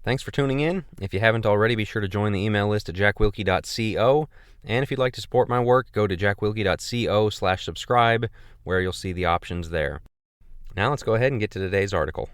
Thanks for tuning in. If you haven't already, be sure to join the email list at jackwilkie.co. And if you'd like to support my work, go to jackwilkie.co/subscribe, where you'll see the options there. Now let's go ahead and get to today's article.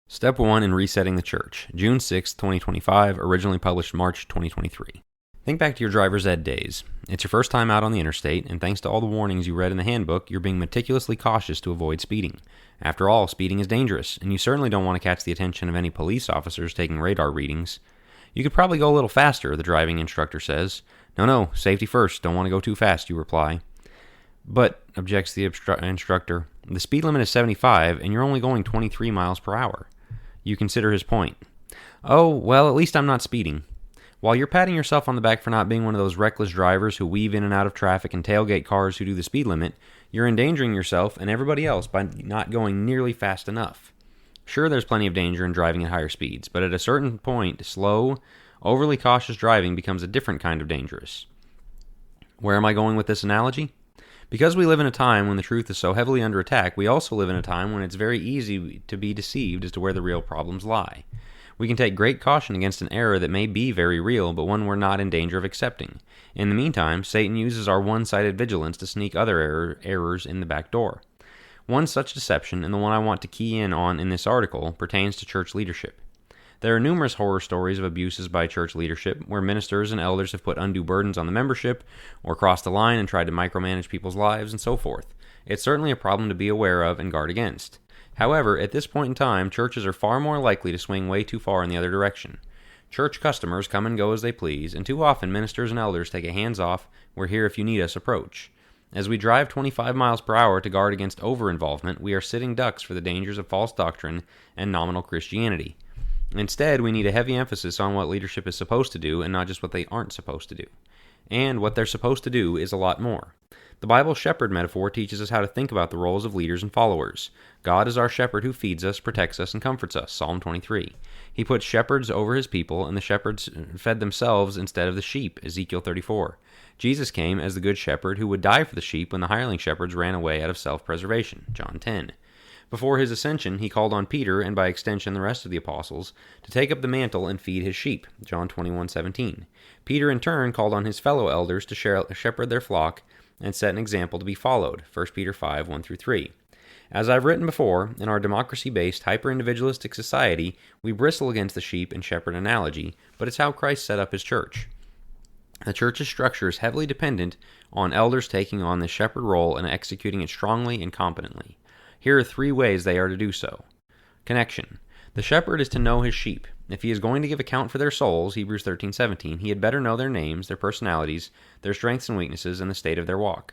Step 1 in Resetting the Church, June 6, 2025, originally published March 2023. Think back to your driver's ed days. It's your first time out on the interstate, and thanks to all the warnings you read in the handbook, you're being meticulously cautious to avoid speeding. After all, speeding is dangerous, and you certainly don't want to catch the attention of any police officers taking radar readings. You could probably go a little faster, the driving instructor says. No, safety first, don't want to go too fast, you reply. But, objects the instructor, the speed limit is 75, and you're only going 23 miles per hour. You consider his point. Oh, well, at least I'm not speeding. While you're patting yourself on the back for not being one of those reckless drivers who weave in and out of traffic and tailgate cars who do the speed limit, you're endangering yourself and everybody else by not going nearly fast enough. Sure, there's plenty of danger in driving at higher speeds, but at a certain point, slow, overly cautious driving becomes a different kind of dangerous. Where am I going with this analogy? Because we live in a time when the truth is so heavily under attack, we also live in a time when it's very easy to be deceived as to where the real problems lie. We can take great caution against an error that may be very real, but one we're not in danger of accepting. In the meantime, Satan uses our one-sided vigilance to sneak other errors in the back door. One such deception, and the one I want to key in on in this article, pertains to church leadership. There are numerous horror stories of abuses by church leadership, where ministers and elders have put undue burdens on the membership, or crossed the line and tried to micromanage people's lives, and so forth. It's certainly a problem to be aware of and guard against. However, at this point in time, churches are far more likely to swing way too far in the other direction. Church customers come and go as they please, and too often ministers and elders take a hands-off, we're here if you need us approach. As we drive 25 miles per hour to guard against over-involvement, we are sitting ducks for the dangers of false doctrine and nominal Christianity. Instead, we need a heavy emphasis on what leadership is supposed to do and not just what they aren't supposed to do. And what they're supposed to do is a lot more. The Bible's shepherd metaphor teaches us how to think about the roles of leaders and followers. God is our shepherd who feeds us, protects us, and comforts us, Psalm 23. He puts shepherds over his people, and the shepherds fed themselves instead of the sheep, Ezekiel 34. Jesus came as the good shepherd who would die for the sheep when the hireling shepherds ran away out of self-preservation, John 10. Before his ascension, he called on Peter, and by extension the rest of the apostles, to take up the mantle and feed his sheep, John 21:17. Peter in turn called on his fellow elders to shepherd their flock and set an example to be followed, 1 Peter 5:1-3. As I've written before, in our democracy-based, hyper-individualistic society, we bristle against the sheep and shepherd analogy, but it's how Christ set up his church. The church's structure is heavily dependent on elders taking on this shepherd role and executing it strongly and competently. Here are 3 ways they are to do so. Connection. The shepherd is to know his sheep. If he is going to give account for their souls, Hebrews 13:17, he had better know their names, their personalities, their strengths and weaknesses, and the state of their walk.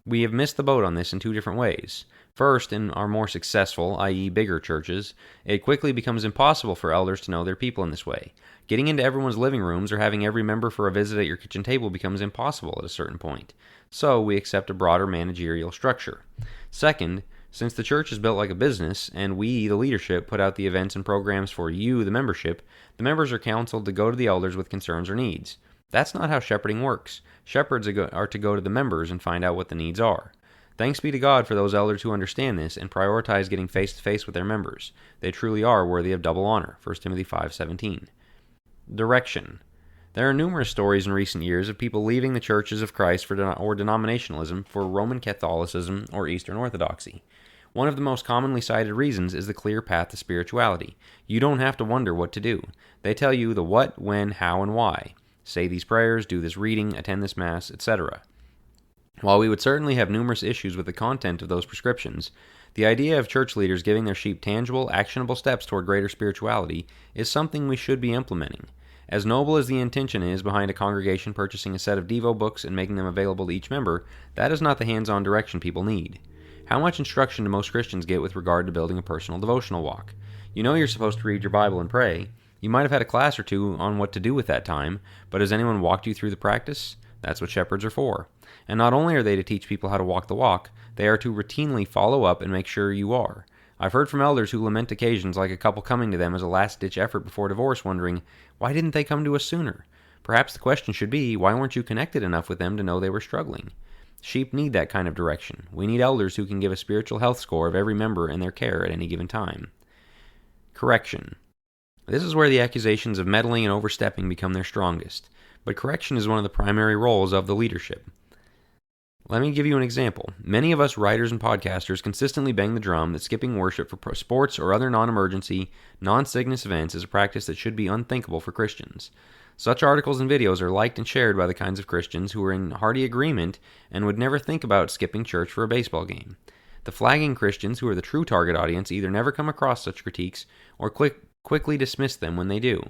We have missed the boat on this in 2 different ways. First, in our more successful, i.e. bigger churches, it quickly becomes impossible for elders to know their people in this way. Getting into everyone's living rooms or having every member for a visit at your kitchen table becomes impossible at a certain point. So we accept a broader managerial structure. Second, since the church is built like a business, and we, the leadership, put out the events and programs for you, the membership, the members are counseled to go to the elders with concerns or needs. That's not how shepherding works. Shepherds are to go to the members and find out what the needs are. Thanks be to God for those elders who understand this and prioritize getting face-to-face with their members. They truly are worthy of double honor, 1 Timothy 5:17. Direction. There are numerous stories in recent years of people leaving the churches of Christ or denominationalism for Roman Catholicism or Eastern Orthodoxy. One of the most commonly cited reasons is the clear path to spirituality. You don't have to wonder what to do. They tell you the what, when, how, and why. Say these prayers, do this reading, attend this mass, etc. While we would certainly have numerous issues with the content of those prescriptions, the idea of church leaders giving their sheep tangible, actionable steps toward greater spirituality is something we should be implementing. As noble as the intention is behind a congregation purchasing a set of Devo books and making them available to each member, that is not the hands-on direction people need. How much instruction do most Christians get with regard to building a personal devotional walk? You know you're supposed to read your Bible and pray. You might have had a class or 2 on what to do with that time, but has anyone walked you through the practice? That's what shepherds are for. And not only are they to teach people how to walk the walk, they are to routinely follow up and make sure you are. I've heard from elders who lament occasions like a couple coming to them as a last-ditch effort before divorce, wondering, why didn't they come to us sooner? Perhaps the question should be, why weren't you connected enough with them to know they were struggling? Sheep need that kind of direction. We need elders who can give a spiritual health score of every member in their care at any given time. Correction. This is where the accusations of meddling and overstepping become their strongest, but correction is one of the primary roles of the leadership. Let me give you an example. Many of us writers and podcasters consistently bang the drum that skipping worship for sports or other non-emergency, non-sickness events is a practice that should be unthinkable for Christians. Such articles and videos are liked and shared by the kinds of Christians who are in hearty agreement and would never think about skipping church for a baseball game. The flagging Christians, who are the true target audience, either never come across such critiques or quickly dismiss them when they do.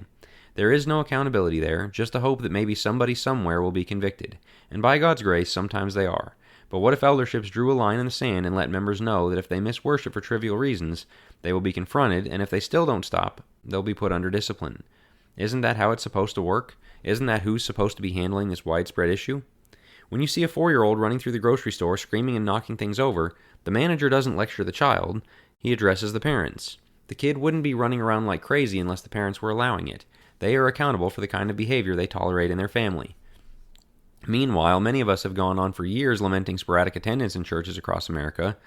There is no accountability there, just a hope that maybe somebody somewhere will be convicted. And by God's grace, sometimes they are. But what if elderships drew a line in the sand and let members know that if they miss worship for trivial reasons, they will be confronted, and if they still don't stop, they'll be put under discipline? Isn't that how it's supposed to work? Isn't that who's supposed to be handling this widespread issue? When you see a 4-year-old running through the grocery store screaming and knocking things over, the manager doesn't lecture the child, he addresses the parents. The kid wouldn't be running around like crazy unless the parents were allowing it. They are accountable for the kind of behavior they tolerate in their family. Meanwhile, many of us have gone on for years lamenting sporadic attendance in churches across America.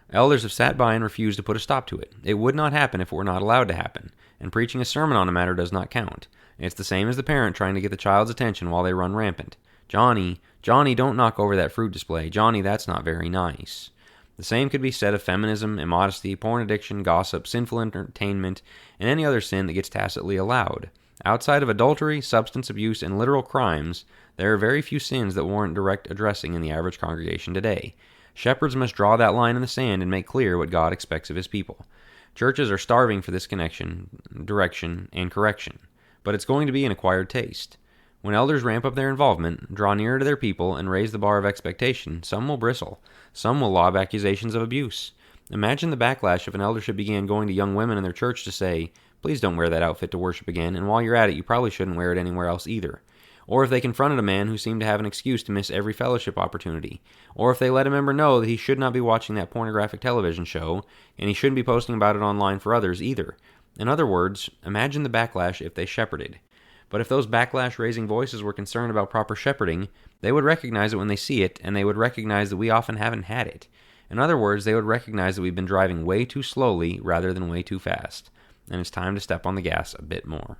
Elders have sat by and refused to put a stop to it. It would not happen if it were not allowed to happen, and preaching a sermon on a matter does not count. It's the same as the parent trying to get the child's attention while they run rampant. Johnny, don't knock over that fruit display. Johnny, that's not very nice. The same could be said of feminism, immodesty, porn addiction, gossip, sinful entertainment, and any other sin that gets tacitly allowed. Outside of adultery, substance abuse, and literal crimes, there are very few sins that warrant direct addressing in the average congregation today. Shepherds must draw that line in the sand and make clear what God expects of his people. Churches are starving for this connection, direction, and correction, but it's going to be an acquired taste. When elders ramp up their involvement, draw nearer to their people, and raise the bar of expectation, some will bristle. Some will lob accusations of abuse. Imagine the backlash if an eldership began going to young women in their church to say, "Please don't wear that outfit to worship again, and while you're at it, you probably shouldn't wear it anywhere else either." Or if they confronted a man who seemed to have an excuse to miss every fellowship opportunity. Or if they let a member know that he should not be watching that pornographic television show, and he shouldn't be posting about it online for others either. In other words, imagine the backlash if they shepherded. But if those backlash-raising voices were concerned about proper shepherding, they would recognize it when they see it, and they would recognize that we often haven't had it. In other words, they would recognize that we've been driving way too slowly rather than way too fast, and it's time to step on the gas a bit more.